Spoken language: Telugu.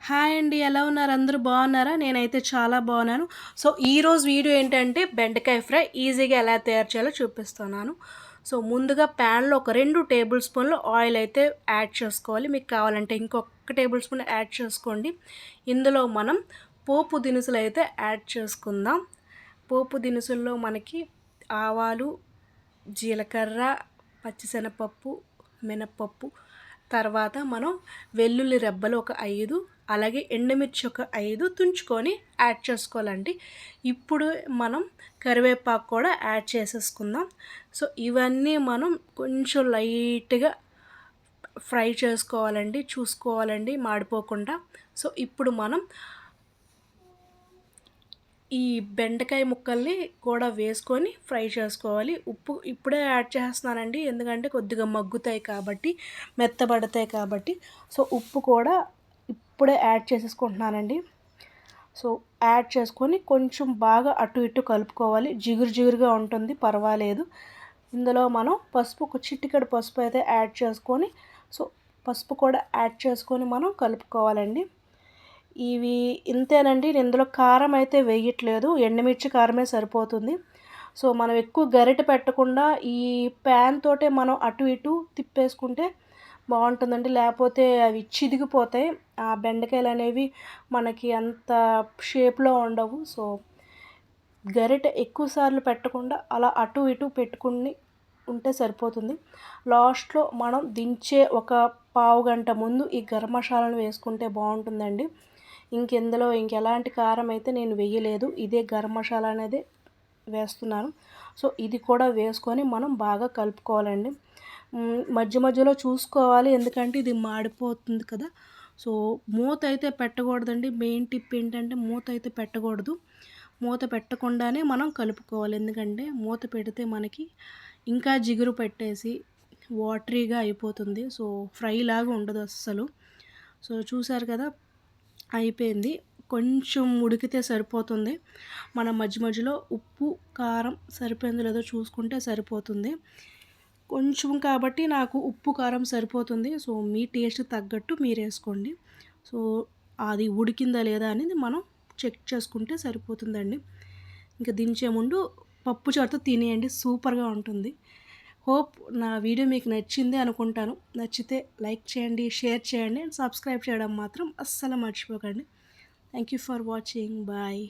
హాయ్ అండి. ఎలా ఉన్నారు? అందరూ బాగున్నారా? నేనైతే చాలా బాగున్నాను. సో, ఈరోజు వీడియో ఏంటంటే బెండకాయ ఫ్రై ఈజీగా ఎలా తయారు చేయాలో చూపిస్తున్నాను. సో, ముందుగా ప్యాన్‌లో ఒక 2 టేబుల్ స్పూన్లు ఆయిల్ అయితే యాడ్ చేసుకోవాలి. మీకు కావాలంటే ఇంకొక టేబుల్ స్పూన్ యాడ్ చేసుకోండి. ఇందులో మనం పోపు దినుసులు అయితే యాడ్ చేసుకుందాం. పోపు దినుసుల్లో మనకి ఆవాలు, జీలకర్ర, పచ్చిశనగపప్పు, మినప్పప్పు, తర్వాత మనం వెల్లుల్లి రెబ్బలు ఒక 5, అలాగే ఎండుమిర్చి ఒక 5 తుంచుకొని యాడ్ చేసుకోవాలండి. ఇప్పుడు మనం కరివేపాకు కూడా యాడ్ చేసేసుకుందాం. సో, ఇవన్నీ మనం కొంచెం లైట్‌గా ఫ్రై చేసుకోవాలండి. చూసుకోవాలండి మాడిపోకుండా. సో, ఇప్పుడు మనం ఈ బెండకాయ ముక్కల్ని కూడా వేసుకొని ఫ్రై చేసుకోవాలి. ఉప్పు ఇప్పుడే యాడ్ చేస్తున్నానండి. ఎందుకంటే కొద్దిగా మగ్గుతాయి కాబట్టి, మెత్తబడతాయి కాబట్టి. సో, ఉప్పు కూడా ఇప్పుడే యాడ్ చేసేసుకుంటున్నానండి. సో, యాడ్ చేసుకొని కొంచెం బాగా అటు ఇటు కలుపుకోవాలి. జిగురు జిగురుగా ఉంటుంది, పర్వాలేదు. ఇందులో మనం పసుపు, ఒక చిటికెడు పసుపు అయితే యాడ్ చేసుకొని, సో, పసుపు కూడా యాడ్ చేసుకొని మనం కలుపుకోవాలండి. ఇవి ఇంతేనండి. నేను ఇందులో కారం అయితే వేయట్లేదు. ఎండుమిర్చి కారమే సరిపోతుంది. సో, మనం ఎక్కువ గరిటె పెట్టకుండా ఈ ప్యాన్ తోటే మనం అటు ఇటు తిప్పేసుకుంటే బాగుంటుందండి. లేకపోతే అవి చిదిగిపోతాయి. ఆ బెండకాయలనేవి మనకి అంత షేప్‌లో ఉండవు. సో, గరిటె ఎక్కువ సార్లు పెట్టకుండా అలా అటు ఇటు పెట్టుకుని ఉంటే సరిపోతుంది. లాస్ట్‌లో మనం దించే ఒక పావుగంట ముందు ఈ గరం మసాలాను వేసుకుంటే బాగుంటుందండి. ఇంకెందులో ఇంకెలాంటి కారం అయితే నేను వేయలేదు. ఇదే గరం మసాలా అనేది వేస్తున్నాను. సో, ఇది కూడా వేసుకొని మనం బాగా కలుపుకోవాలండి. మధ్య మధ్యలో చూసుకోవాలి. ఎందుకంటే ఇది మాడిపోతుంది కదా! సో, మూత అయితే పెట్టకూడదండి. మెయిన్ టిప్ ఏంటంటే మూత అయితే పెట్టకూడదు. మూత పెట్టకుండానే మనం కలుపుకోవాలి. ఎందుకంటే మూత పెడితే మనకి ఇంకా జిగురు పెట్టేసి వాటరీగా అయిపోతుంది. సో, ఫ్రై లాగా ఉండదు అస్సలు. సో, చూసారు కదా! అయిపోయింది. కొంచెం ఉడికితే సరిపోతుంది. మనం మధ్య మధ్యలో ఉప్పు, కారం సరిపోయిందో లేదో చూసుకుంటే సరిపోతుంది. కొంచెం కాబట్టి నాకు ఉప్పు, కారం సరిపోతుంది. సో, మీ టేస్ట్‌కి తగ్గట్టు మీరేసుకోండి. సో, అది ఉడికిందా లేదా అనేది మనం చెక్ చేసుకుంటే సరిపోతుందండి. ఇంక దించే ముందు పప్పు చారుతో తినేయండి. సూపర్‌గా ఉంటుంది. హోప్ నా వీడియో మీకు నచ్చింది అనుకుంటాను. నచ్చితే లైక్ చేయండి, షేర్ చేయండి అండ్ సబ్స్క్రైబ్ చేయడం మాత్రం అస్సలు మర్చిపోకండి. Thank you for watching. Bye.